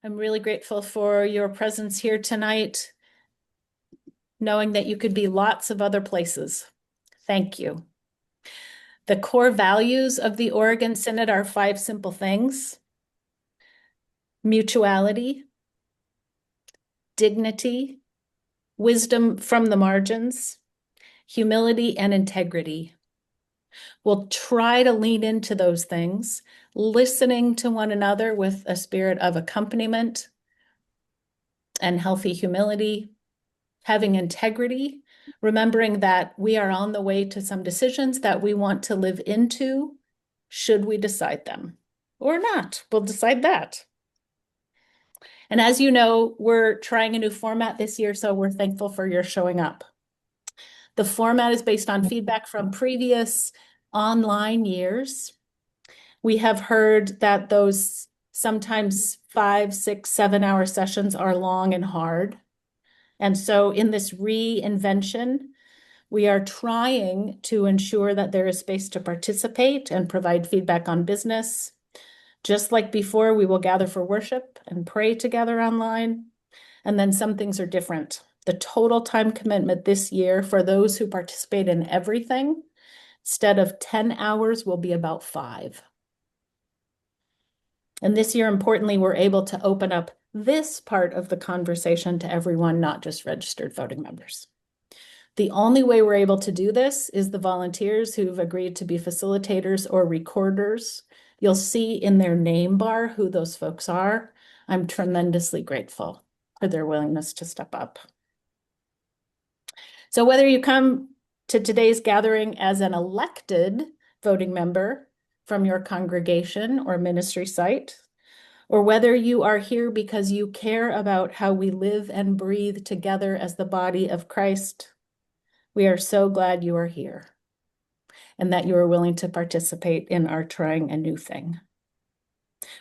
I'm really grateful for your presence here tonight, knowing that you could be lots of other places. Thank you. The core values of the Oregon Synod are 5 simple things: mutuality, dignity, wisdom from the margins, humility, and integrity. We'll try to lean into those things, listening to one another with a spirit of accompaniment and healthy humility, having integrity, remembering that we are on the way to some decisions that we want to live into, should we decide them or not. We'll decide that. And as you know, we're trying a new format this year, so we're thankful for your showing up. The format is based on feedback from previous online years. We have heard that those sometimes 5, 6, 7-hour sessions are long and hard. And so in this reinvention, we are trying to ensure that there is space to participate and provide feedback on business. Just like before, we will gather for worship and pray together online. And then some things are different. The total time commitment this year for those who participate in everything, instead of 10 hours, will be about 5. And this year, importantly, we're able to open up this part of the conversation to everyone, not just registered voting members. The only way we're able to do this is the volunteers who've agreed to be facilitators or recorders. You'll see in their name bar who those folks are. I'm tremendously grateful for their willingness to step up. So whether you come to today's gathering as an elected voting member from your congregation or ministry site, or whether you are here because you care about how we live and breathe together as the body of Christ, we are so glad you are here and that you are willing to participate in our trying a new thing.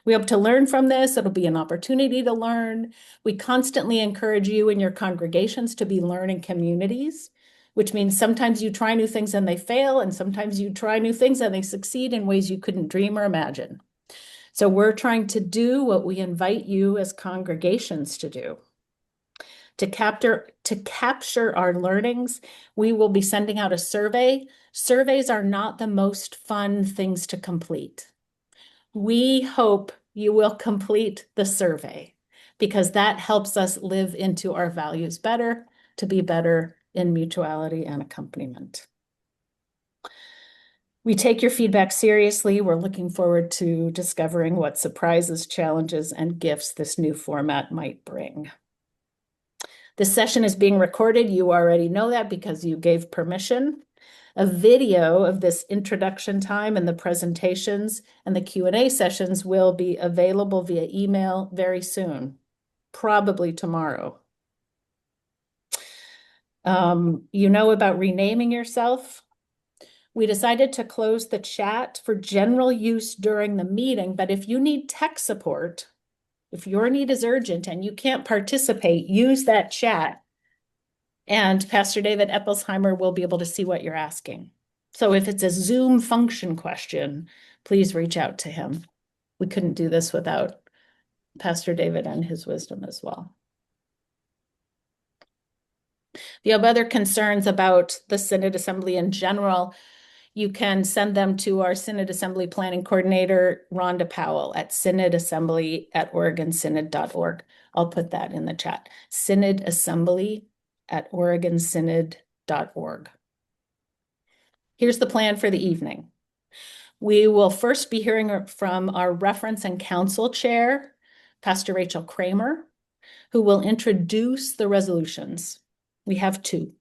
We hope to learn from this. It'll be an opportunity to learn. We constantly encourage you and your congregations to be learning communities, which means sometimes you try new things and they fail, and sometimes you try new things and they succeed in ways you couldn't dream or imagine. So we're trying to do what we invite you as congregations to do. To capture our learnings, we will be sending out a survey. Surveys are not the most fun things to complete. We hope you will complete the survey because that helps us live into our values better, to be better in mutuality and accompaniment. We take your feedback seriously. We're looking forward to discovering what surprises, challenges, and gifts this new format might bring. This session is being recorded. You already know that because you gave permission. A video of this introduction time and the presentations and the Q&A sessions will be available via email very soon, probably tomorrow. You know about renaming yourself. We decided to close the chat for general use during the meeting, but if you need tech support, if your need is urgent and you can't participate, use that chat. And Pastor David Eppelsheimer will be able to see what you're asking. So if it's a Zoom function question, please reach out to him. We couldn't do this without Pastor David and his wisdom as well. If you have other concerns about the Synod Assembly in general, you can send them to our Synod Assembly Planning Coordinator, Rhonda Powell, at synodassembly@oregonsynod.org. I'll put that in the chat. synodassembly@oregonsynod.org. Here's the plan for the evening. We will first be hearing from our Reference and Council Chair, Pastor Rachel Kramer, who will introduce the resolutions. We have 2.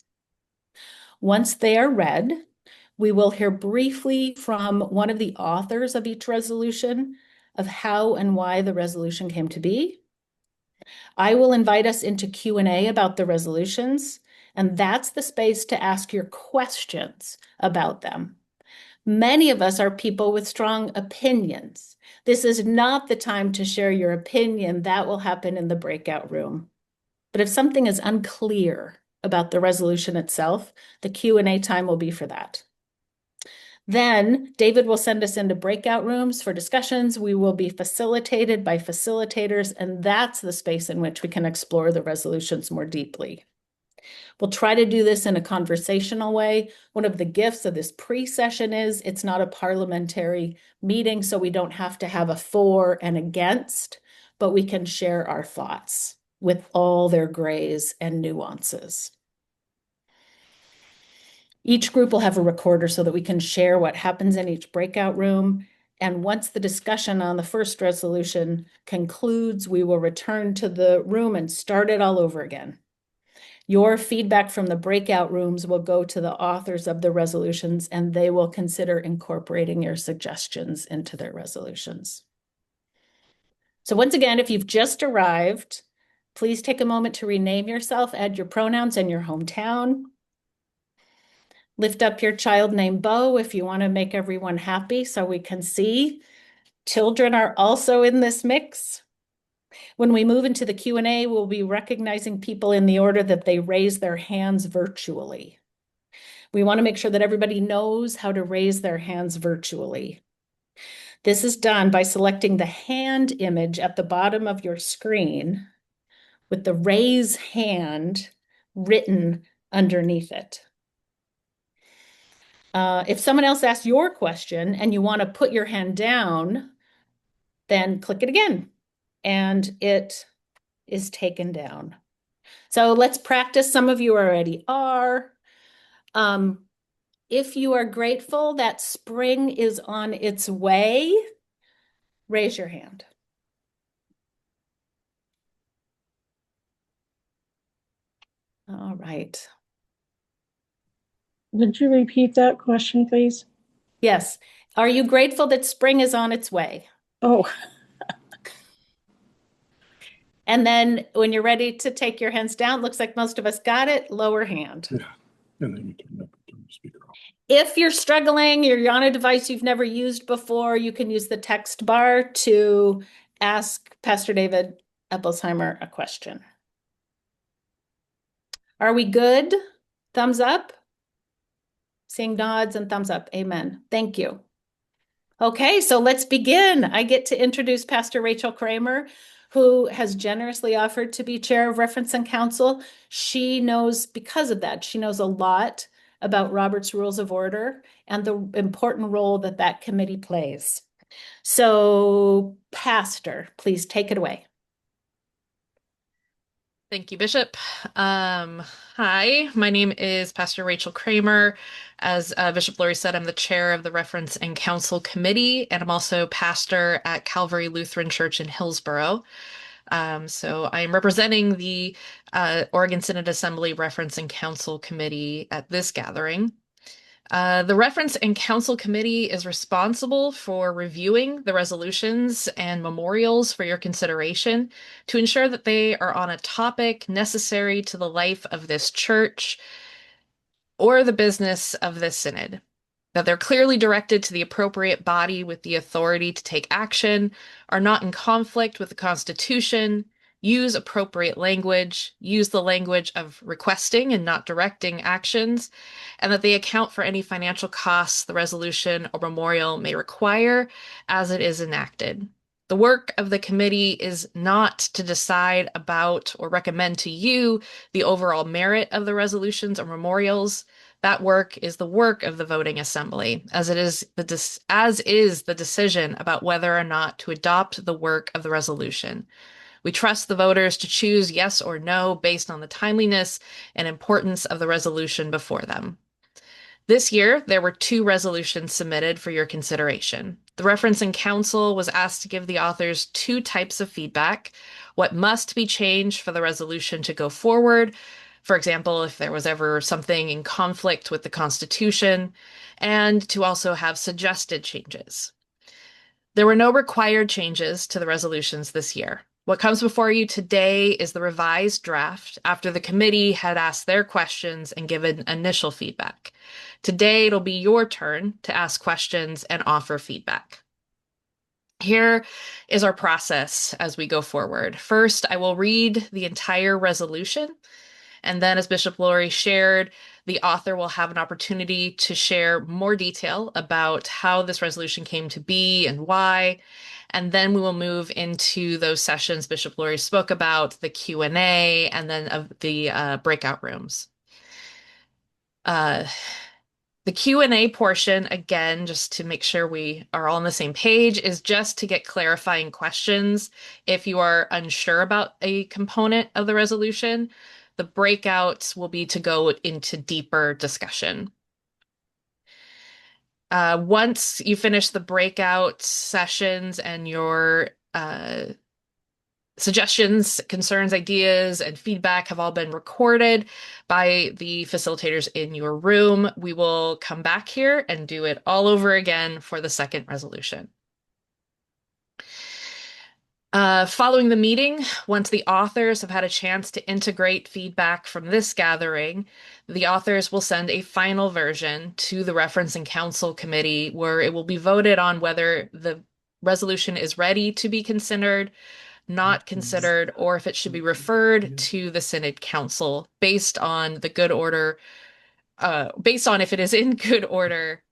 Once they are read, we will hear briefly from one of the authors of each resolution of how and why the resolution came to be. I will invite us into Q&A about the resolutions, and that's the space to ask your questions about them. Many of us are people with strong opinions. This is not the time to share your opinion. That will happen in the breakout room. But if something is unclear about the resolution itself, the Q&A time will be for that. Then David will send us into breakout rooms for discussions. We will be facilitated by facilitators, and that's the space in which we can explore the resolutions more deeply. We'll try to do this in a conversational way. One of the gifts of this pre-session is it's not a parliamentary meeting, so we don't have to have a for and against, but we can share our thoughts with all their grays and nuances. Each group will have a recorder so that we can share what happens in each breakout room. And once the discussion on the first resolution concludes, we will return to the room and start it all over again. Your feedback from the breakout rooms will go to the authors of the resolutions, and they will consider incorporating your suggestions into their resolutions. So once again, if you've just arrived, please take a moment to rename yourself, add your pronouns and your hometown. Lift up your child named Bo if you want to make everyone happy so we can see. Children are also in this mix. When we move into the Q&A, we'll be recognizing people in the order that they raise their hands virtually. We want to make sure that everybody knows how to raise their hands virtually. This is done by selecting the hand image at the bottom of your screen with the raise hand written underneath it. If someone else asks your question and you want to put your hand down, then click it again and it is taken down. So let's practice. Some of you already are. If you are grateful that spring is on its way, raise your hand. All right. Would you repeat that question, please? Yes. Are you grateful that spring is on its way? Oh, And then when you're ready to take your hands down, looks like most of us got it, lower hand. Yeah. And then you turn the speaker off. If you're struggling, you're on a device you've never used before, you can use the text bar to ask Pastor David Eppelsheimer a question. Are we good? Thumbs up? Seeing nods and thumbs up. Amen. Thank you. Okay, so let's begin. I get to introduce Pastor Rachel Kramer, who has generously offered to be chair of Reference and Council. She knows, because of that, she knows a lot about Robert's Rules of Order and the important role that that committee plays. So, Pastor, please take it away. Thank you, Bishop. Hi, my name is Pastor Rachel Kramer. As Bishop Lori said, I'm the chair of the Reference and Council Committee, and I'm also pastor at Calvary Lutheran Church in Hillsboro. So I'm representing the Oregon Synod Assembly Reference and Council Committee at this gathering. The Reference and Council Committee is responsible for reviewing the resolutions and memorials for your consideration to ensure that they are on a topic necessary to the life of this church or the business of this synod, that they're clearly directed to the appropriate body with the authority to take action, are not in conflict with the Constitution, use appropriate language, use the language of requesting and not directing actions, and that they account for any financial costs the resolution or memorial may require as it is enacted. The work of the committee is not to decide about or recommend to you the overall merit of the resolutions or memorials. That work is the work of the voting assembly, as is the decision about whether or not to adopt the work of the resolution. We trust the voters to choose yes or no based on the timeliness and importance of the resolution before them. This year, there were 2 resolutions submitted for your consideration. The Reference and Council was asked to give the authors 2 types of feedback: what must be changed for the resolution to go forward, for example, if there was ever something in conflict with the Constitution, and to also have suggested changes. There were no required changes to the resolutions this year. What comes before you today is the revised draft after the committee had asked their questions and given initial feedback. Today, it'll be your turn to ask questions and offer feedback. Here is our process as we go forward. First, I will read the entire resolution. And then, as Bishop Lori shared, The author will have an opportunity to share more detail about how this resolution came to be and why. And then we will move into those sessions Bishop Laurie spoke about, the Q&A, and then of the breakout rooms. The Q&A portion, again, just to make sure we are all on the same page, is just to get clarifying questions if you are unsure about a component of the resolution. The breakouts will be to go into deeper discussion. Once you finish the breakout sessions and your suggestions, concerns, ideas, and feedback have all been recorded by the facilitators in your room, we will come back here and do it all over again for the second resolution. Following the meeting, once the authors have had a chance to integrate feedback from this gathering, the authors will send a final version to the Reference and Counsel Committee, where it will be voted on whether the resolution is ready to be considered, not considered, or if it should be referred to the Synod Council based on the good order, based on if it is in good order,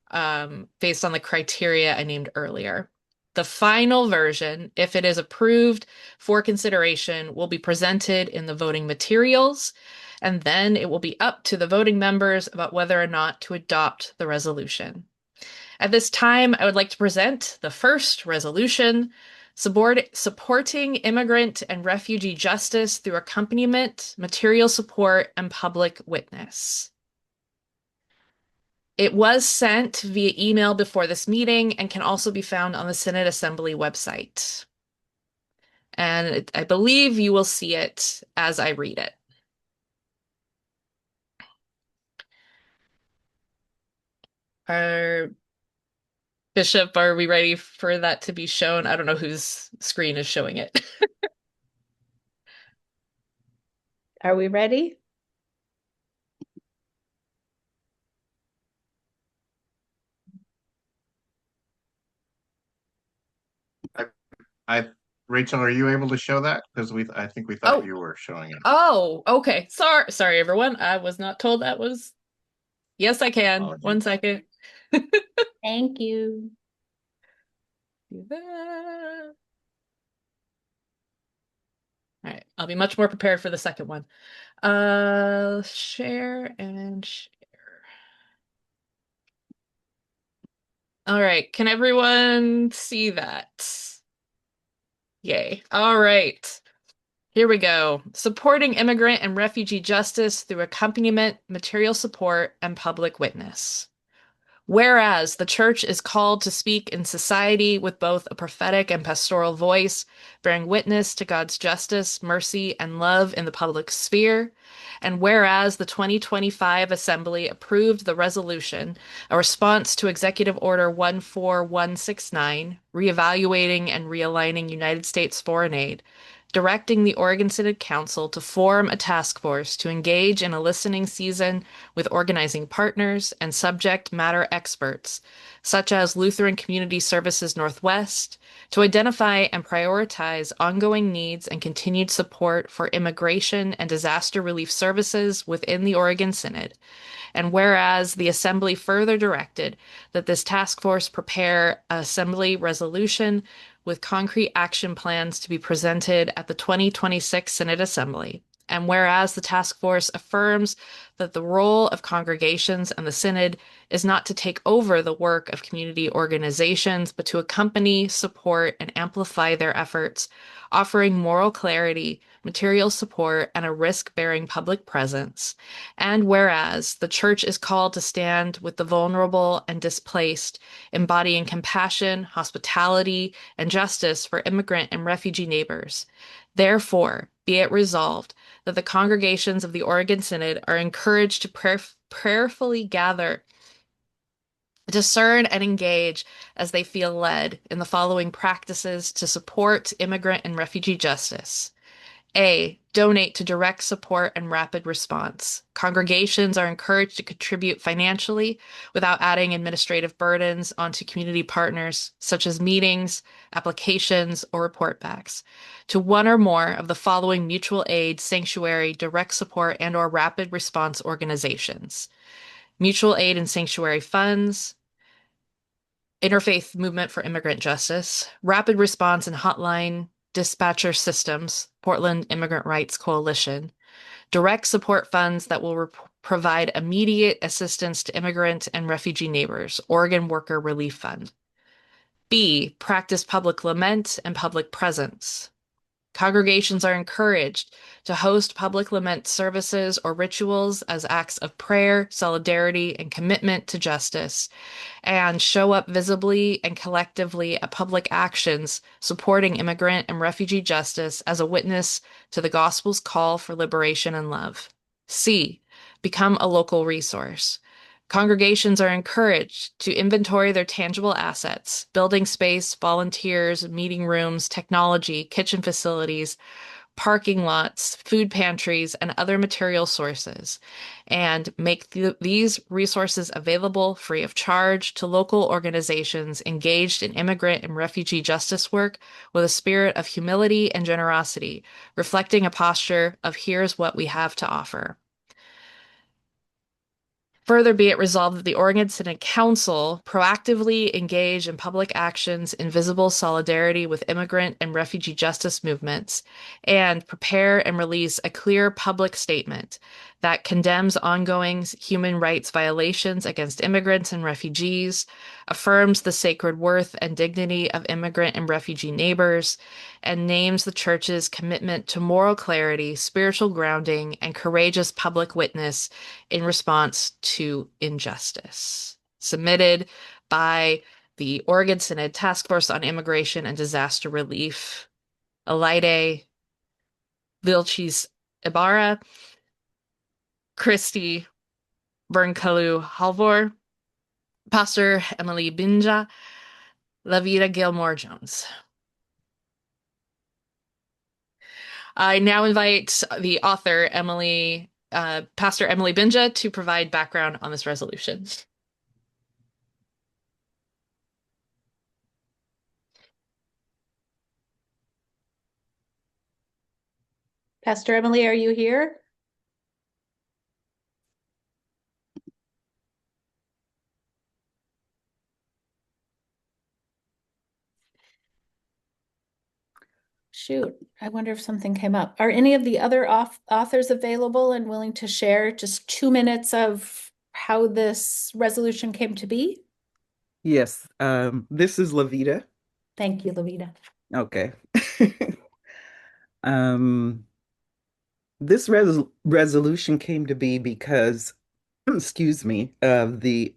based on the criteria I named earlier. The final version, if it is approved for consideration, will be presented in the voting materials, and then it will be up to the voting members about whether or not to adopt the resolution. At this time, I would like to present the first resolution, supporting immigrant and refugee justice through accompaniment, material support, and public witness. It was sent via email before this meeting and can also be found on the Synod Assembly website. And I believe you will see it as I read it. Bishop, are we ready for that to be shown? I don't know whose screen is showing it. Are we ready? Rachel, are you able to show that? Because I think we thought Oh. you were showing it. Oh, okay. Sorry, everyone. I was not told that was. Yes, I can. Apologies. 1 second. Thank you. Do that. All right, I'll be much more prepared for the second one. Share and share. All right, can everyone see that? Yay. All right. Here we go. Supporting immigrant and refugee justice through accompaniment, material support, and public witness. Whereas the church is called to speak in society with both a prophetic and pastoral voice, bearing witness to God's justice, mercy, and love in the public sphere. And whereas the 2025 Assembly approved the resolution, a response to Executive Order 14169, reevaluating and realigning United States foreign aid, directing the Oregon Synod Council to form a task force to engage in a listening season with organizing partners and subject matter experts, such as Lutheran Community Services Northwest, to identify and prioritize ongoing needs and continued support for immigration and disaster relief services within the Oregon Synod. And whereas the Assembly further directed that this task force prepare an Assembly resolution with concrete action plans to be presented at the 2026 Synod Assembly. And whereas the task force affirms that the role of congregations and the Synod is not to take over the work of community organizations, but to accompany, support, and amplify their efforts, offering moral clarity, material support, and a risk-bearing public presence. And whereas the church is called to stand with the vulnerable and displaced, embodying compassion, hospitality, and justice for immigrant and refugee neighbors. Therefore, be it resolved that the congregations of the Oregon Synod are encouraged to prayerfully gather, discern, and engage as they feel led in the following practices to support immigrant and refugee justice: A. Donate to direct support and rapid response. Congregations are encouraged to contribute financially without adding administrative burdens onto community partners, such as meetings, applications, or report backs, to one or more of the following mutual aid, sanctuary, direct support, and/or rapid response organizations: Mutual Aid and Sanctuary Funds, Interfaith Movement for Immigrant Justice, Rapid Response and Hotline Dispatcher Systems, Portland Immigrant Rights Coalition, direct support funds that will provide immediate assistance to immigrant and refugee neighbors, Oregon Worker Relief Fund. B. Practice public lament and public presence. Congregations are encouraged to host public lament services or rituals as acts of prayer, solidarity, and commitment to justice, and show up visibly and collectively at public actions supporting immigrant and refugee justice as a witness to the gospel's call for liberation and love. C. Become a local resource. Congregations are encouraged to inventory their tangible assets, building space, volunteers, meeting rooms, technology, kitchen facilities, parking lots, food pantries, and other material sources, and make these resources available free of charge to local organizations engaged in immigrant and refugee justice work with a spirit of humility and generosity, reflecting a posture of here's what we have to offer. Further, be it resolved that the Oregon Synod Council proactively engage in public actions in visible solidarity with immigrant and refugee justice movements, and prepare and release a clear public statement that condemns ongoing human rights violations against immigrants and refugees, affirms the sacred worth and dignity of immigrant and refugee neighbors, and names the Church's commitment to moral clarity, spiritual grounding, and courageous public witness in response to injustice. Submitted by the Oregon Synod Task Force on Immigration and Disaster Relief, Elide Vilchis Ibarra, Christy Bernkalu Halvor, Pastor Emily Binja, Lavita Gilmore Jones. I now invite the author, Pastor Emily Binja, to provide background on this resolution. Pastor Emily, are you here? Shoot, I wonder if something came up. Are any of the other authors available and willing to share just 2 minutes of how this resolution came to be? Yes, this is Lavita. Thank you, Lavita. Okay. Um, this resolution came to be because, excuse me, of the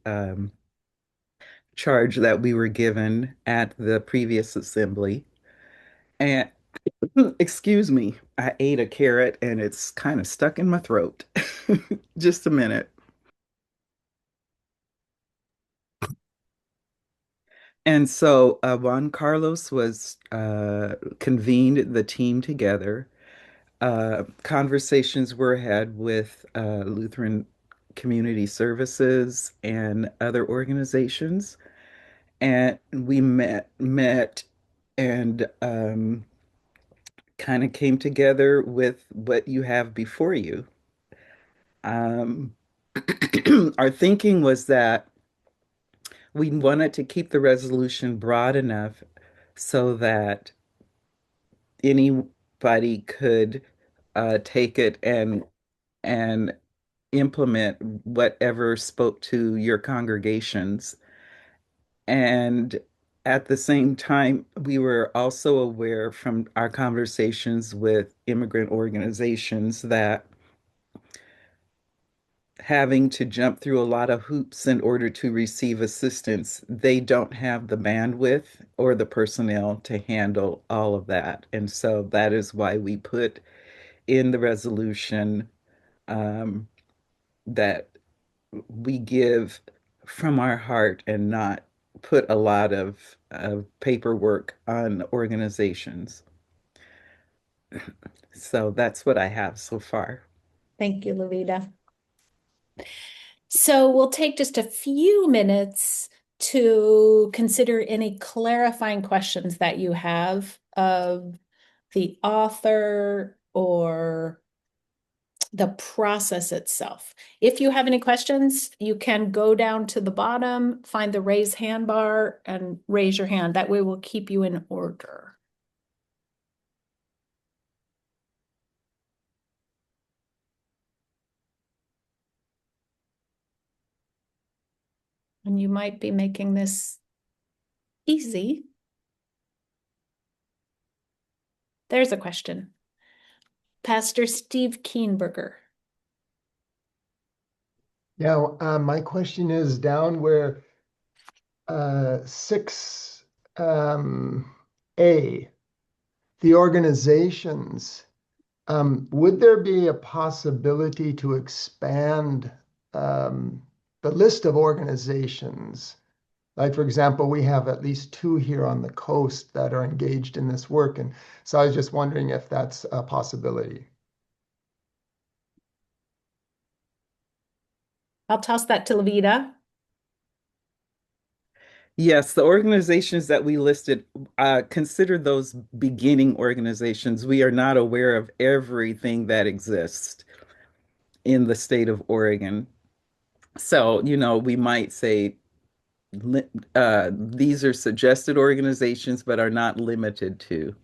charge that we were given at the previous assembly. And excuse me, I ate a carrot and it's kind of stuck in my throat. Just a minute. And so Juan Carlos was convened the team together. Conversations were had with Lutheran Community Services and other organizations, and we met, and kind of came together with what you have before you. Um, our thinking was that we wanted to keep the resolution broad enough so that anybody could take it and implement whatever spoke to your congregations. And at the same time, we were also aware from our conversations with immigrant organizations that having to jump through a lot of hoops in order to receive assistance, they don't have the bandwidth or the personnel to handle all of that. And so that is why we put in the resolution um, that we give from our heart and not put a lot of paperwork on organizations. So that's what I have so far. Thank you, Lavita. So we'll take just a few minutes to consider any clarifying questions that you have of the author or the process itself. If you have any questions, you can go down to the bottom, find the raise hand bar, and raise your hand. That way we'll keep you in order. And you might be making this easy. There's a question. Pastor Steve Keenberger. Yeah, my question is down where 6 A, the organizations, would there be a possibility to expand the list of organizations? Like, for example, we have at least 2 here on the coast that are engaged in this work. And so I was just wondering if that's a possibility. I'll toss that to Lavita. Yes, the organizations that we listed, consider those beginning organizations. We are not aware of everything that exists in the state of Oregon. So, we might say these are suggested organizations, but are not limited to.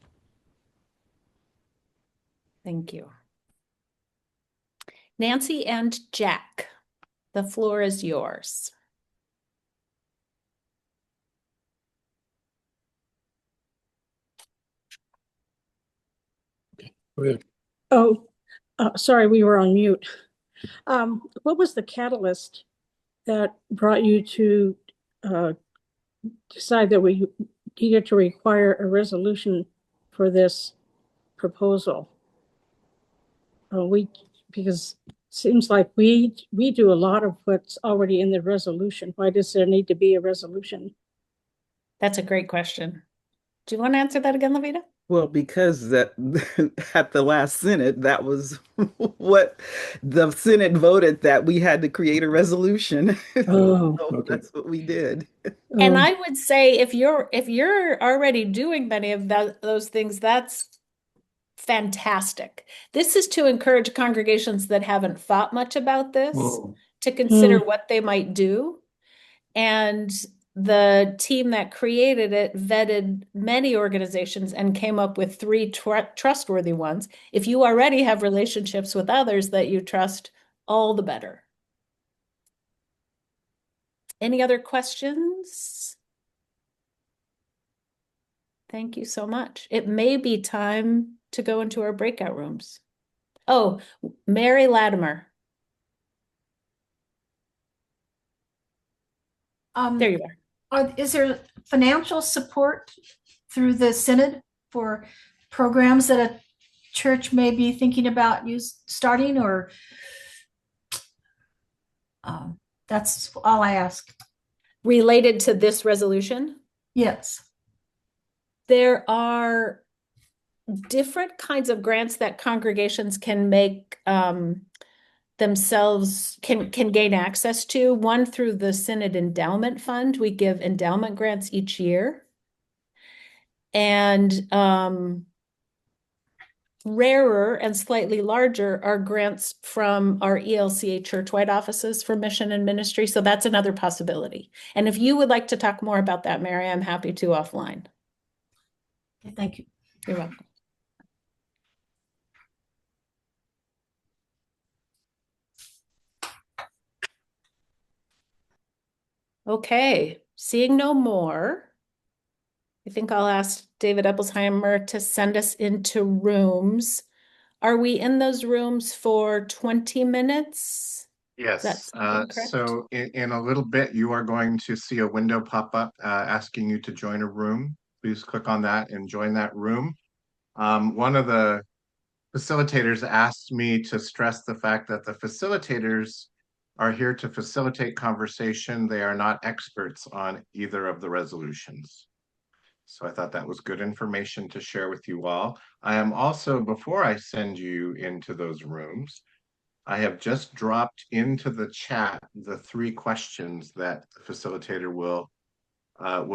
Thank you. Nancy and Jack, the floor is yours. Go ahead. Oh, sorry, we were on mute. What was the catalyst that brought you to decide that we needed to require a resolution for this proposal? Because it seems like we do a lot of what's already in the resolution. Why does there need to be a resolution? That's a great question. Do you want to answer that again, Lavita? Well, because that at the last Synod, that was what the Synod voted, that we had to create a resolution. Oh, So Okay. that's what we did. And oh, I would say if you're already doing many of those things, that's fantastic. This is to encourage congregations that haven't thought much about this to consider what they might do. And the team that created it vetted many organizations and came up with 3 trustworthy ones. If you already have relationships with others that you trust, all the better. Any other questions? Thank you so much. It may be time to go into our breakout rooms. Oh, Mary Latimer. There you are. Is there financial support through the Synod for programs that a church may be thinking about starting, or that's all I ask. Related to this resolution, Yes. there are different kinds of grants that congregations can make themselves can gain access to. One through the Synod Endowment Fund. We give endowment grants each year. And rarer and slightly larger are grants from our ELCA churchwide offices for mission and ministry. So that's another possibility. And if you would like to talk more about that, Mary, I'm happy to offline. Okay, thank you. You're welcome. Okay, seeing no more, I think I'll ask David Eppelsheimer to send us into rooms. Are we in those rooms for 20 minutes? Yes, That's correct. so in a little bit, you are going to see a window pop up asking you to join a room. Please click on that and join that room. One of the facilitators asked me to stress the fact that the facilitators are here to facilitate conversation. They are not experts on either of the resolutions. So I thought that was good information to share with you all. I am also, before I send you into those rooms, I have just dropped into the chat the 3 questions that the facilitator will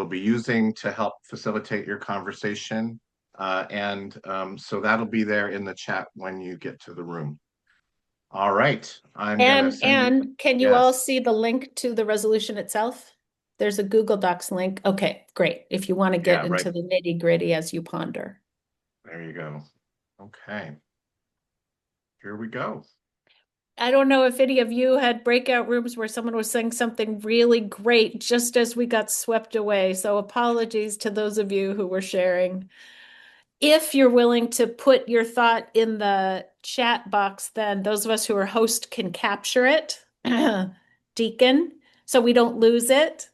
be using to help facilitate your conversation. So that'll be there in the chat when you get to the room. All right, I'm gonna send you. And can you all Yes, see the link to the resolution itself? There's a Google Docs link. Okay, great. If you want to get yeah, right. into the nitty-gritty as you ponder. There you go. Okay, here we go. I don't know if any of you had breakout rooms where someone was saying something really great just as we got swept away. So apologies to those of you who were sharing. If you're willing to put your thought in the chat box, then those of us who are host can capture it, Deacon, so we don't lose it.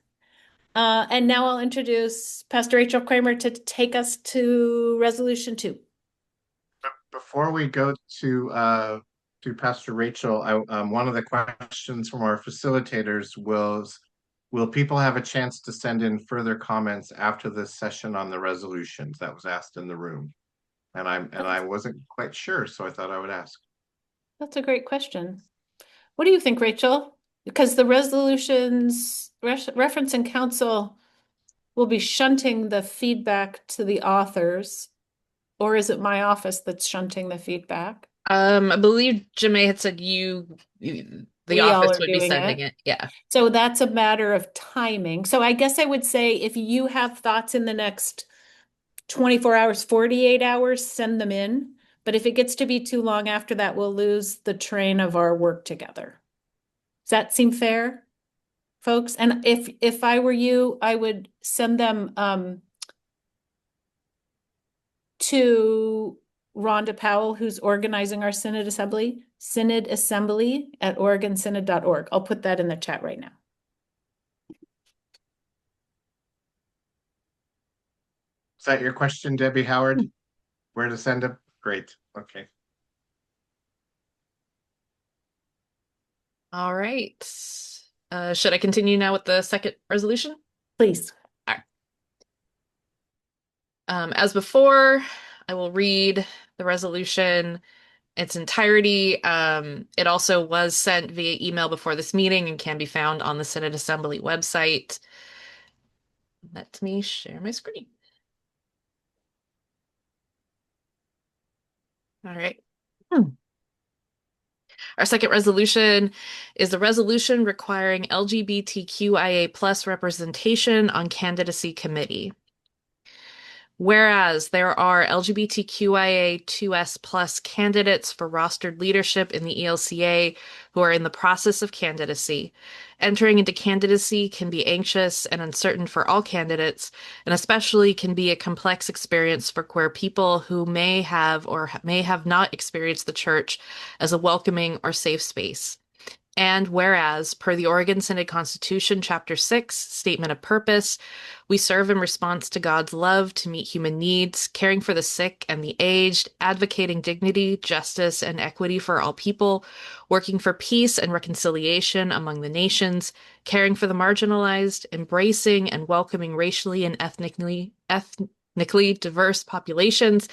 And now I'll introduce Pastor Rachel Kramer to take us to resolution 2. Before we go to Pastor Rachel, one of the questions from our facilitators was, will people have a chance to send in further comments after this session on the resolutions? That was asked in the room. And I wasn't quite sure, so I thought I would ask. That's a great question. What do you think, Rachel? Because the resolutions, reference and counsel will be shunting the feedback to the authors, or is it my office that's shunting the feedback? I believe Janae had said the We all office are would be doing sending it. it. Yeah. So that's a matter of timing. So I guess I would say if you have thoughts in the next 24 hours, 48 hours, send them in. But if it gets to be too long after that, we'll lose the train of our work together. Does that seem fair, folks? And if I were you, I would send them to Rhonda Powell, who's organizing our Synod Assembly, synodassembly@oregonsynod.org. I'll put that in the chat right now. Is that your question, Debbie Howard? Where to send them? Great. Okay. All right. Should I continue now with the second resolution? Please. All right. As before, I will read the resolution its entirety. It also was sent via email before this meeting and can be found on the Synod Assembly website. Let me share my screen. All right. Our second resolution is the resolution requiring LGBTQIA plus representation on candidacy committee. Whereas there are LGBTQIA2S plus candidates for rostered leadership in the ELCA who are in the process of candidacy. Entering into candidacy can be anxious and uncertain for all candidates, and especially can be a complex experience for queer people who may have or may have not experienced the church as a welcoming or safe space. And whereas, per the Oregon Synod Constitution, Chapter 6, Statement of Purpose, we serve in response to God's love to meet human needs, caring for the sick and the aged, advocating dignity, justice, and equity for all people, working for peace and reconciliation among the nations, caring for the marginalized, embracing and welcoming racially and ethnically diverse populations,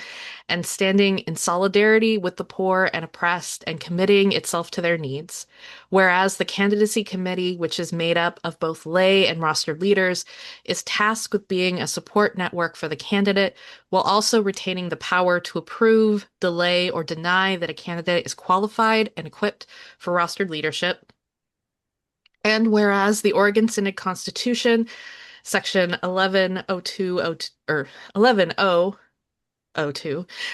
and standing in solidarity with the poor and oppressed and committing itself to their needs. Whereas the candidacy committee, which is made up of both lay and rostered leaders, is tasked with being a support network for the candidate while also retaining the power to approve, delay, or deny that a candidate is qualified and equipped for rostered leadership. And whereas the Oregon Synod Constitution, Section 1102 or 11.002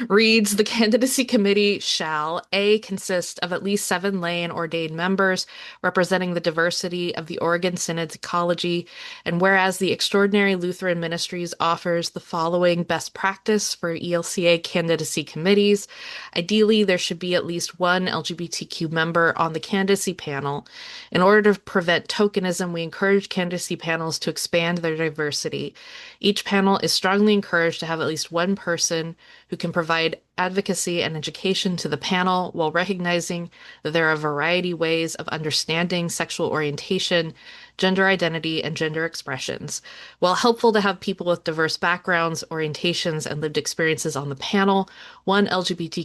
reads, the candidacy committee shall A, consist of at least 7 lay and ordained members representing the diversity of the Oregon Synod's ecology, and whereas the Extraordinary Lutheran Ministries offers the following best practice for ELCA candidacy committees. Ideally, there should be at least 1 LGBTQ member on the candidacy panel. In order to prevent tokenism, we encourage candidacy panels to expand their diversity. Each panel is strongly encouraged to have at least 1 person person who can provide advocacy and education to the panel while recognizing that there are a variety ways of understanding sexual orientation, gender identity, and gender expressions. While helpful to have people with diverse backgrounds, orientations, and lived experiences on the panel, one LGBT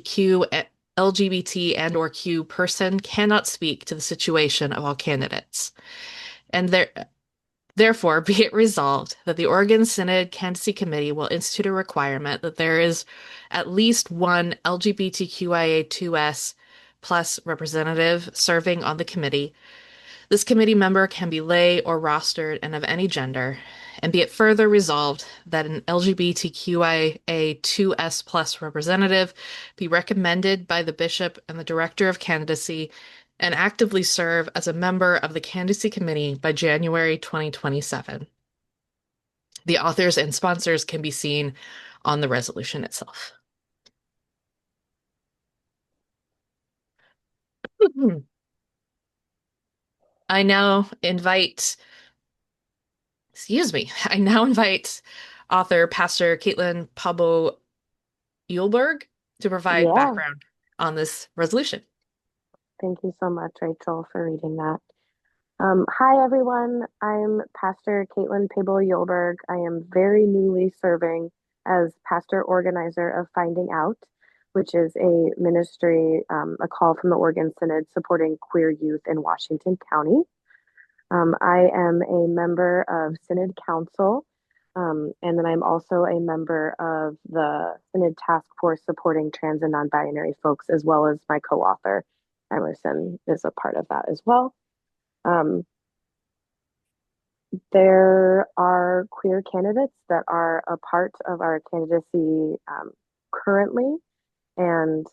and or Q person cannot speak to the situation of all candidates. And therefore, be it resolved that the Oregon Synod Candidacy Committee will institute a requirement that there is at least one LGBTQIA2S plus representative serving on the committee. This committee member can be lay or rostered and of any gender, and be it further resolved that an LGBTQIA2S plus representative be recommended by the bishop and the director of candidacy and actively serve as a member of the candidacy committee by January 2027. The authors and sponsors can be seen on the resolution itself. I now invite author Pastor Caitlin Pabo Yulberg to provide background on this resolution. Thank you so much, Rachel, for reading that. Hi, everyone. I'm Pastor Caitlin Pabo Yulberg. I am very newly serving as pastor organizer of Finding Out, which is a ministry, a call from the Oregon Synod supporting queer youth in Washington County. I am a member of Synod Council, and then I'm also a member of the Synod Task Force supporting trans and non-binary folks, as well as my co-author, Emerson, is a part of that as well. There are queer candidates that are a part of our candidacy currently, and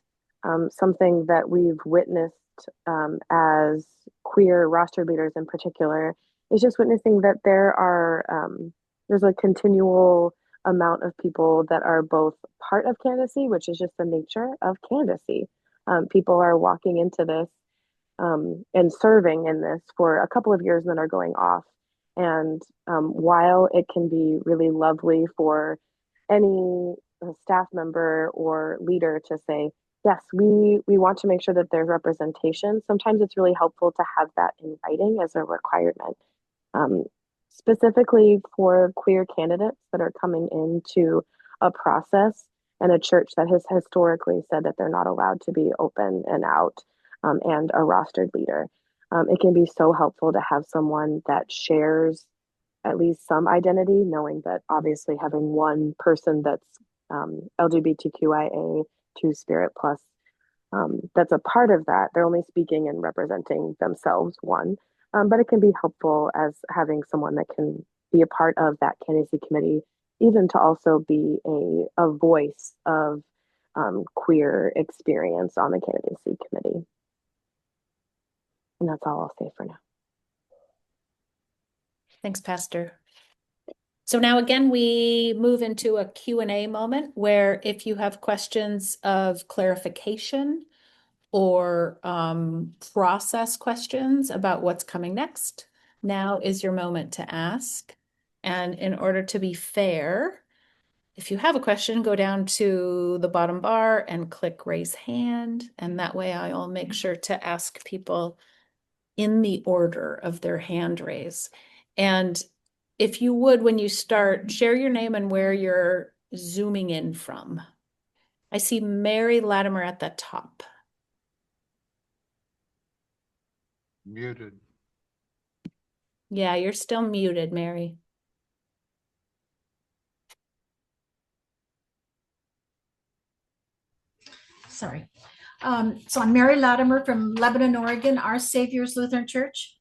something that we've witnessed as queer roster leaders in particular is just witnessing that there's a continual amount of people that are both part of candidacy, which is just the nature of candidacy. People are walking into this and serving in this for a couple of years and then are going off. And while it can be really lovely for any staff member or leader to say, yes, we want to make sure that there's representation, sometimes it's really helpful to have that in writing as a requirement. Specifically for queer candidates that are coming into a process and a church that has historically said that they're not allowed to be open and out and a rostered leader. It can be so helpful to have someone that shares at least some identity, knowing that obviously having one person that's LGBTQIA 2 Spirit plus, that's a part of that. They're only speaking and representing themselves, one. But it can be helpful as having someone that can be a part of that candidacy committee, even to also be a voice of queer experience on the candidacy committee. And that's all I'll say for now. Thanks, Pastor. So now again, we move into a Q&A moment where if you have questions of clarification or process questions about what's coming next, now is your moment to ask. And in order to be fair, if you have a question, go down to the bottom bar and click raise hand. And that way I'll make sure to ask people in the order of their hand raise. And if you would, when you start, share your name and where you're zooming in from. I see Mary Latimer at the top. Muted. Yeah, you're still muted, Mary. Sorry. So I'm Mary Latimer from Lebanon, Oregon, Our Savior's Lutheran Church.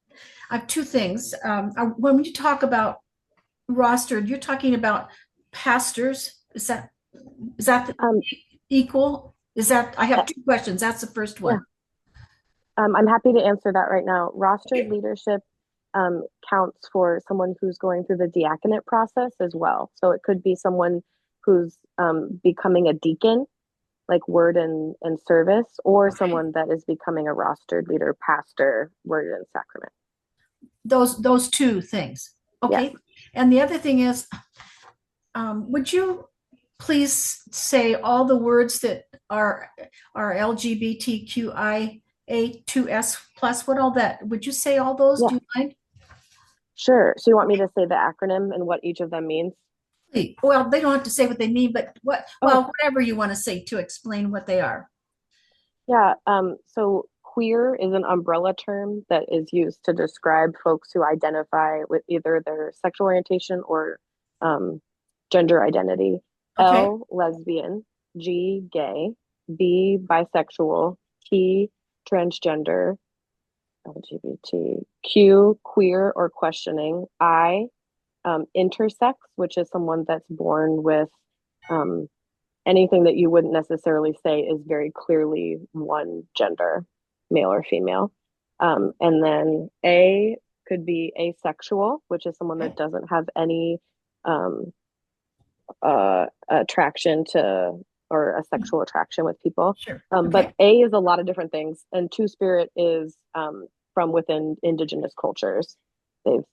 I have two things. When you talk about rostered, you're talking about pastors. Is that equal? I have two questions. That's the first one. Yeah. I'm happy to answer that right now. Rostered leadership counts for someone who's going through the diaconate process as well. So it could be someone who's becoming a deacon, like word and service, or someone that is becoming a rostered leader, pastor, word and sacrament. Those two things. Okay. Yeah. And the other thing is, would you please say all the words that are LGBTQIA2S plus, what all that, would you say all those? Yeah, Do you mind? sure. So you want me to say the acronym and what each of them means? Well, they don't have to say what they mean, but Oh, whatever you want to say to explain what they are. yeah. So queer is an umbrella term that is used to describe folks who identify with either their sexual orientation or um, gender identity. Okay. L, lesbian. G, gay. B, bisexual. T, transgender. LGBTQ, queer or questioning. I, intersex, which is someone that's born with um, anything that you wouldn't necessarily say is very clearly one gender, male or female. And then A could be asexual, which is someone that doesn't have any um, attraction to or a sexual attraction with people. Sure. But Okay. A is a lot of different things, and Two Spirit is from within indigenous cultures. They've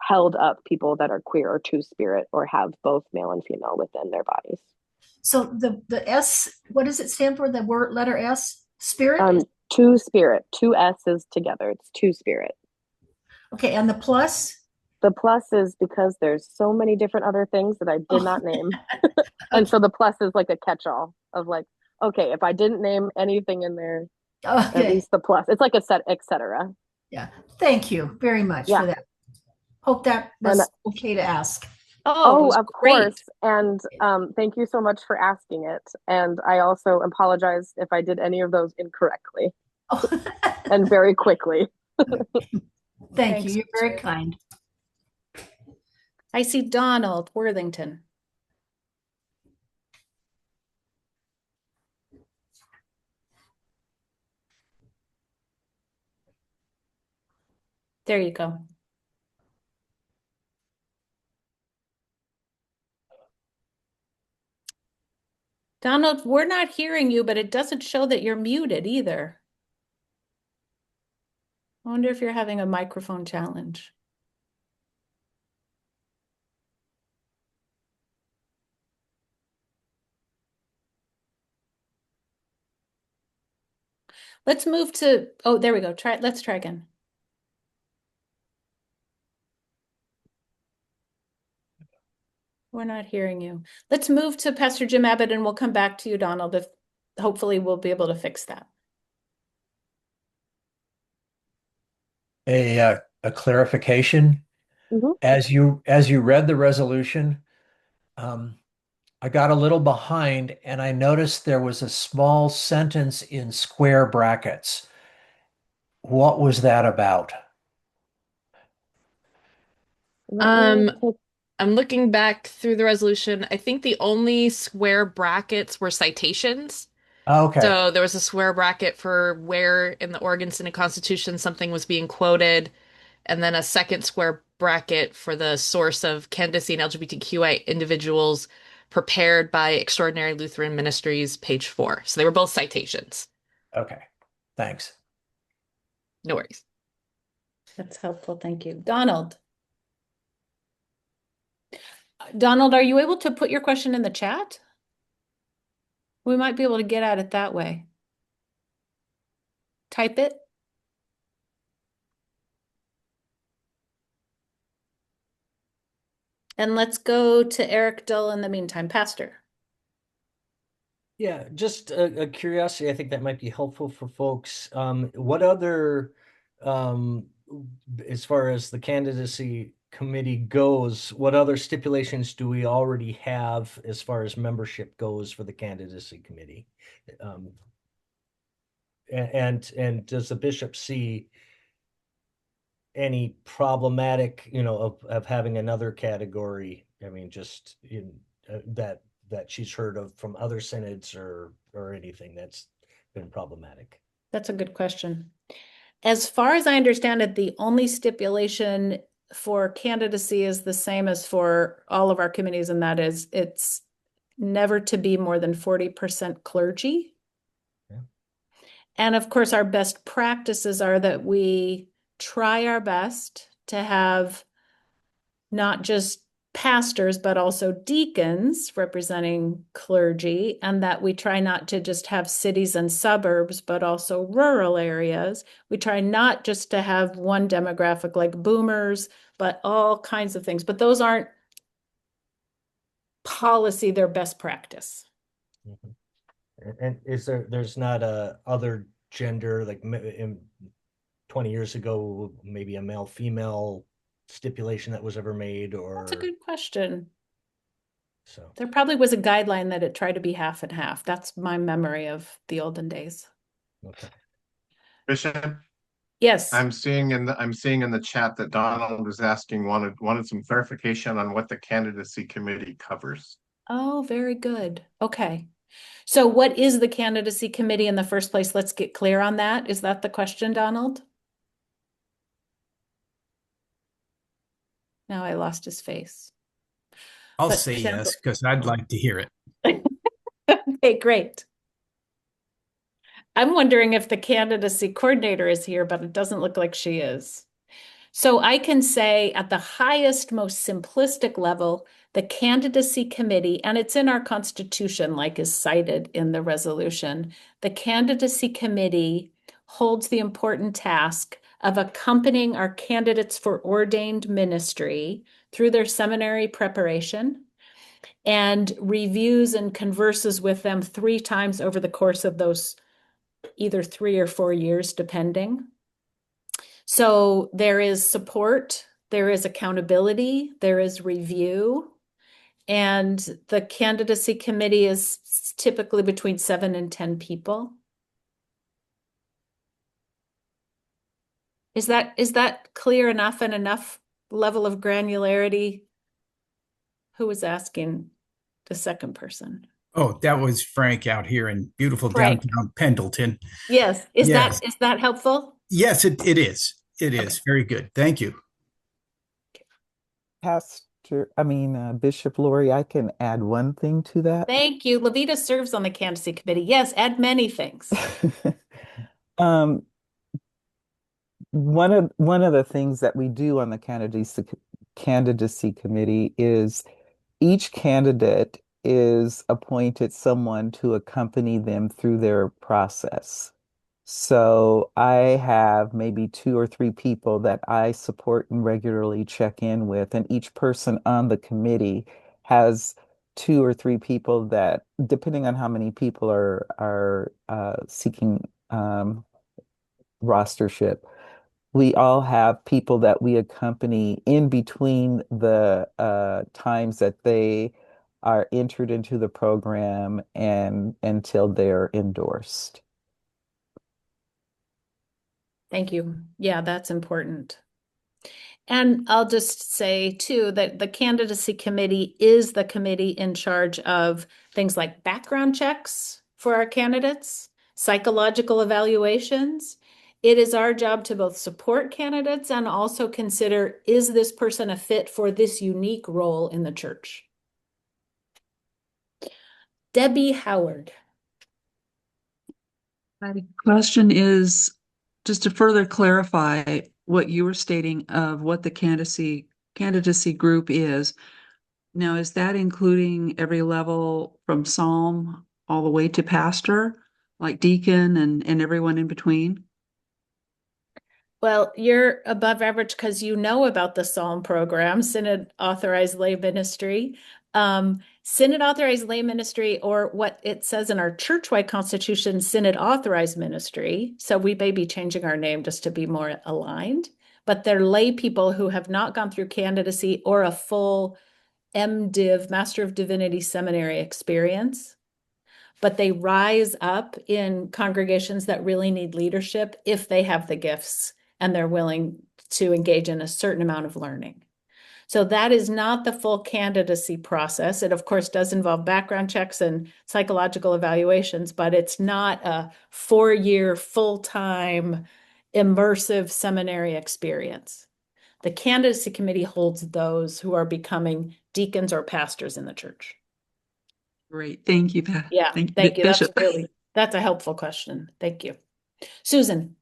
held up people that are queer or Two Spirit or have both male and female within their bodies. So the S, what does it stand for? The word letter S? Spirit? Two Spirit, two S's together. It's Two Spirit. Okay, and the plus? The plus is because there's so many different other things that I did not name. And so the plus is like a catch-all of like, okay, if I didn't name anything in there, at Okay. least the plus. It's like a set, etc. Yeah. Thank you very much Yeah. for that. Hope that And was okay to ask. Oh, it was of great. course. And thank you so much for asking it. And I also apologize if I did any of those incorrectly Oh, and very quickly. thank you. Thanks, You're very Sarah. kind. I see Donald Worthington. There you go. Donald, we're not hearing you, but it doesn't show that you're muted either. I wonder if you're having a microphone challenge. Let's move to, oh, there we go. Let's try again. We're not hearing you. Let's move to Pastor Jim Abbott and we'll come back to you, Donald, if hopefully we'll be able to fix that. A clarification. Mhm. As you read the resolution, I got a little behind and I noticed there was a small sentence in square brackets. What was that about? Let me take I'm looking back through the resolution. I think the only square brackets were citations. Okay. So there was a square bracket for where in the Oregon Synod Constitution something was being quoted, and then a second square bracket for the source of candidacy and LGBTQI individuals prepared by Extraordinary Lutheran Ministries, page 4. So they were both citations. Okay. Thanks. No worries. That's helpful. Thank you. Donald. Donald, are you able to put your question in the chat? We might be able to get at it that way. Type it. And let's go to Eric Dull in the meantime. Pastor. Yeah, just a curiosity. I think that might be helpful for folks. What other, as far as the candidacy committee goes, what other stipulations do we already have as far as membership goes for the candidacy committee? And does the bishop see any problematic, of having another category? I mean, just in that she's heard of from other synods or anything that's been problematic. That's a good question. As far as I understand it, the only stipulation for candidacy is the same as for all of our committees, and that is it's never to be more than 40% clergy. Yeah. And of course, our best practices are that we try our best to have not just pastors, but also deacons representing clergy, and that we try not to just have cities and suburbs, but also rural areas. We try not just to have one demographic like boomers, but all kinds of things. But those aren't policy, they're best practice. Mhm. And there's not a other gender, like in 20 years ago, maybe a male female stipulation that was ever made, That's a or good question. so? There probably was a guideline that it tried to be half and half. That's my memory of the olden days. Okay. Bishop, Yes. I'm seeing in the chat that Donald was asking, wanted some clarification on what the candidacy committee covers. Oh, very good. Okay. So what is the candidacy committee in the first place? Let's get clear on that. Is that the question, Donald? Now I lost his face. I'll But say yes, because I'd like to hear it. okay, great. I'm wondering if the candidacy coordinator is here, but it doesn't look like she is. So I can say at the highest, most simplistic level, the candidacy committee, and it's in our constitution, like is cited in the resolution, the candidacy committee holds the important task of accompanying our candidates for ordained ministry through their seminary preparation and reviews and converses with them 3 times over the course of those either 3 or 4 years, depending. So there is support, there is accountability, there is review, and the candidacy committee is typically between 7 and 10 people. Is that clear enough and enough level of granularity? Who was asking the second person? Oh, that was Frank out here in beautiful Frank. downtown Pendleton. Yes. Is Yes. that helpful? Yes, it is. It is. Okay. Very good. Thank you. Bishop Lori, I can add one thing to that. Thank you. Levita serves on the candidacy committee. Yes, add many things. Um, one of the things that we do on the candidacy committee is each candidate is appointed someone to accompany them through their process. So I have maybe 2 or 3 people that I support and regularly check in with, and each person on the committee has 2 or 3 people that, depending on how many people are seeking rostership, we all have people that we accompany in between the times that they are entered into the program and until they're endorsed. Thank you. Yeah, that's important. And I'll just say too that the candidacy committee is the committee in charge of things like background checks for our candidates, psychological evaluations. It is our job to both support candidates and also consider, is this person a fit for this unique role in the church? Debbie Howard. My question is just to further clarify what you were stating of what the candidacy group is. Now, is that including every level from psalm all the way to pastor, like deacon and everyone in between? Well, you're above average because you know about the Psalm program, Synod Authorized Lay Ministry. Synod Authorized Lay Ministry, or what it says in our churchwide constitution, Synod Authorized Ministry. So we may be changing our name just to be more aligned, but they're lay people who have not gone through candidacy or a full MDiv, Master of Divinity Seminary experience. But they rise up in congregations that really need leadership if they have the gifts and they're willing to engage in a certain amount of learning. So that is not the full candidacy process. It, of course, does involve background checks and psychological evaluations, but it's not a 4-year, full-time, immersive seminary experience. The candidacy committee holds those who are becoming deacons or pastors in the church. Great. Thank you, Pat. Yeah, Thank you, thank you. Bishop. That's a helpful question. Thank you. Susan.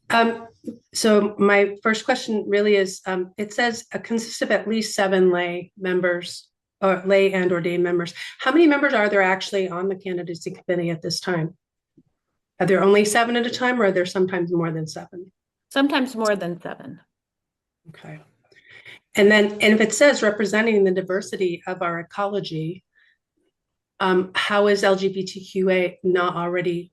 Um, so my first question really is, it says consists of at least 7 lay members or lay and ordained members. How many members are there actually on the candidacy committee at this time? Are there only 7 at a time, or are there sometimes more than 7? Sometimes more than 7. Okay. And if it says representing the diversity of our ecology, how is LGBTQA not already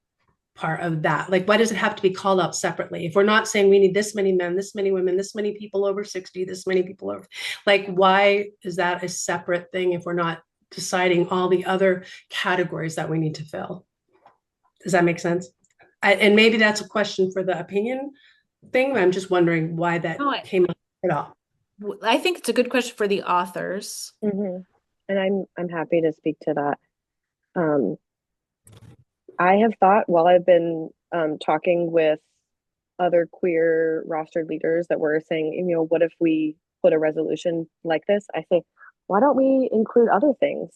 part of that? Like, why does it have to be called out separately? If we're not saying we need this many men, this many women, this many people over 60, this many people over, like, why is that a separate thing if we're not deciding all the other categories that we need to fill? Does that make sense? And maybe that's a question for the opinion thing. I'm just wondering why that came up at all. I think it's a good question for the authors. Mm-hmm. And I'm happy to speak to that. I have thought while I've been talking with other queer rostered leaders that were saying, you know, what if we put a resolution like this? I say, why don't we include other things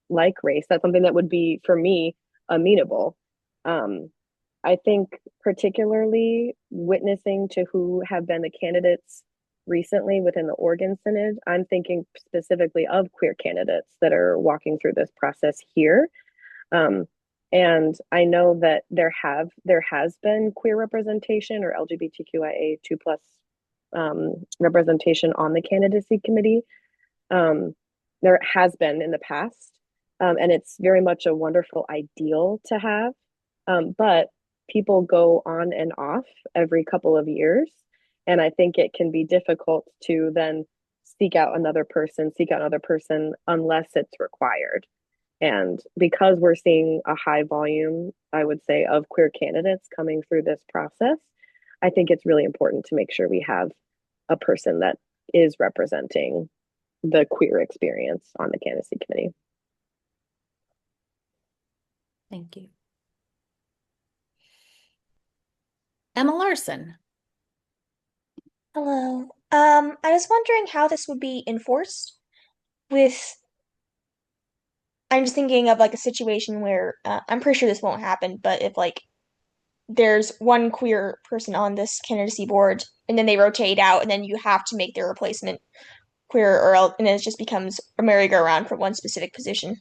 like race? That's something that would be, for me, amenable. I think particularly witnessing to who have been the candidates recently within the Oregon Synod, I'm thinking specifically of queer candidates that are walking through this process here. And I know that there has been queer representation or LGBTQIA2 plus representation on the candidacy committee. There has been in the past, and it's very much a wonderful ideal to have. But people go on and off every couple of years, and I think it can be difficult to then seek out another person unless it's required. And because we're seeing a high volume, I would say, of queer candidates coming through this process, I think it's really important to make sure we have a person that is representing the queer experience on the candidacy committee. Thank you. Emma Larson. Hello. I was wondering how this would be enforced with, I'm just thinking of like a situation where I'm pretty sure this won't happen, but if like there's one queer person on this candidacy board and then they rotate out and then you have to make their replacement queer and then it just becomes a merry-go-round for one specific position.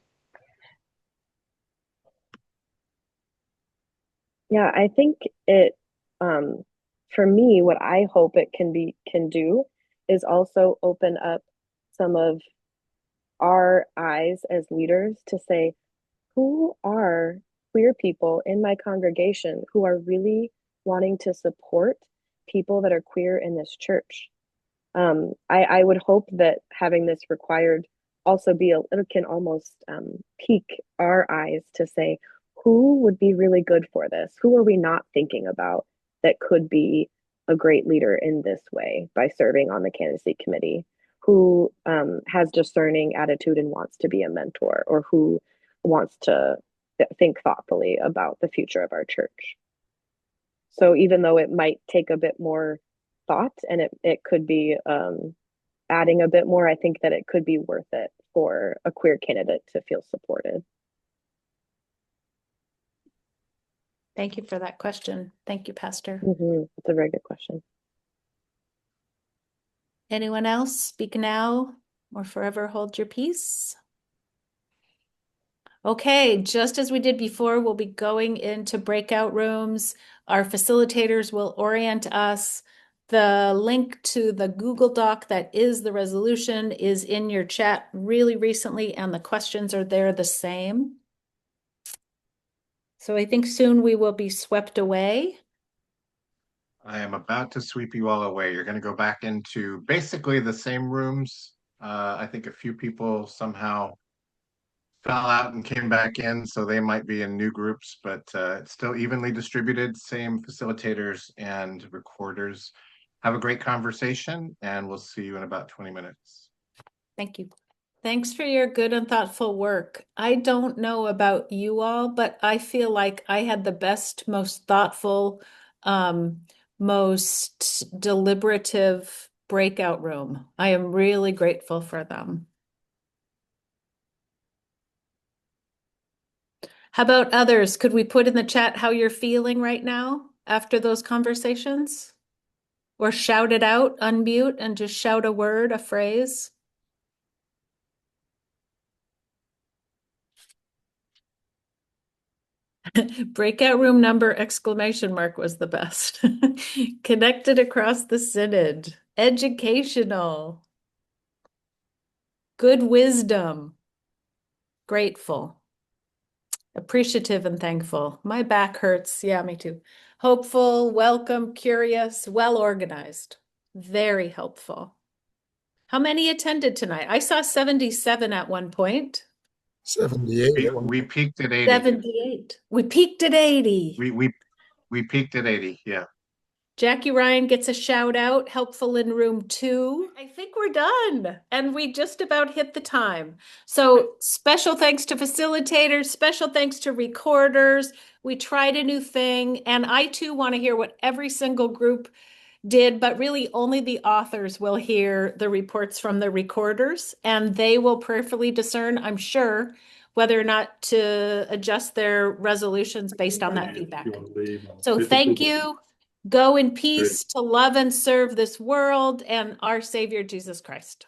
Yeah, I think it for me, what I hope it can do is also open up some of our eyes as leaders to say, who are queer people in my congregation who are really wanting to support people that are queer in this church? I would hope that having this required also it can almost pique our eyes to say, who would be really good for this? Who are we not thinking about that could be a great leader in this way by serving on the candidacy committee? Who has discerning attitude and wants to be a mentor, or who wants to think thoughtfully about the future of our church? So even though it might take a bit more thought and it could be adding a bit more, I think that it could be worth it for a queer candidate to feel supported. Thank you for that question. Thank you, Pastor. It's a very good question. Anyone else? Speak now or forever hold your peace. Okay, just as we did before, we'll be going into breakout rooms. Our facilitators will orient us. The link to the Google Doc that is the resolution is in your chat really recently, and the questions are there the same. So I think soon we will be swept away. I am about to sweep you all away. You're going to go back into basically the same rooms. I think a few people somehow fell out and came back in, so they might be in new groups, but it's still evenly distributed, same facilitators and recorders. Have a great conversation, and we'll see you in about 20 minutes. Thank you. Thanks for your good and thoughtful work. I don't know about you all, but I feel like I had the best, most thoughtful, most deliberative breakout room. I am really grateful for them. How about others? Could we put in the chat how you're feeling right now? after those conversations? Or shout it out, unmute, and just shout a word, a phrase? Breakout room number exclamation mark was the best. Connected across the synod. Educational. Good wisdom. Grateful. Appreciative and thankful. My back hurts. Yeah, me too. Hopeful, welcome, curious, well organized. Very helpful. How many attended tonight? I saw 77 at one point. 78. We peaked at 80. 78. We peaked at 80. We peaked at 80, yeah. Jackie Ryan gets a shout out, helpful in room 2. I think we're done. And we just about hit the time. So special thanks to facilitators, special thanks to recorders. We tried a new thing. And I too want to hear what every single group did, but really only the authors will hear the reports from the recorders, and they will prayerfully discern, I'm sure, whether or not to adjust their resolutions based on that feedback. So thank you. Go in peace to love and serve this world and our Savior, Jesus Christ.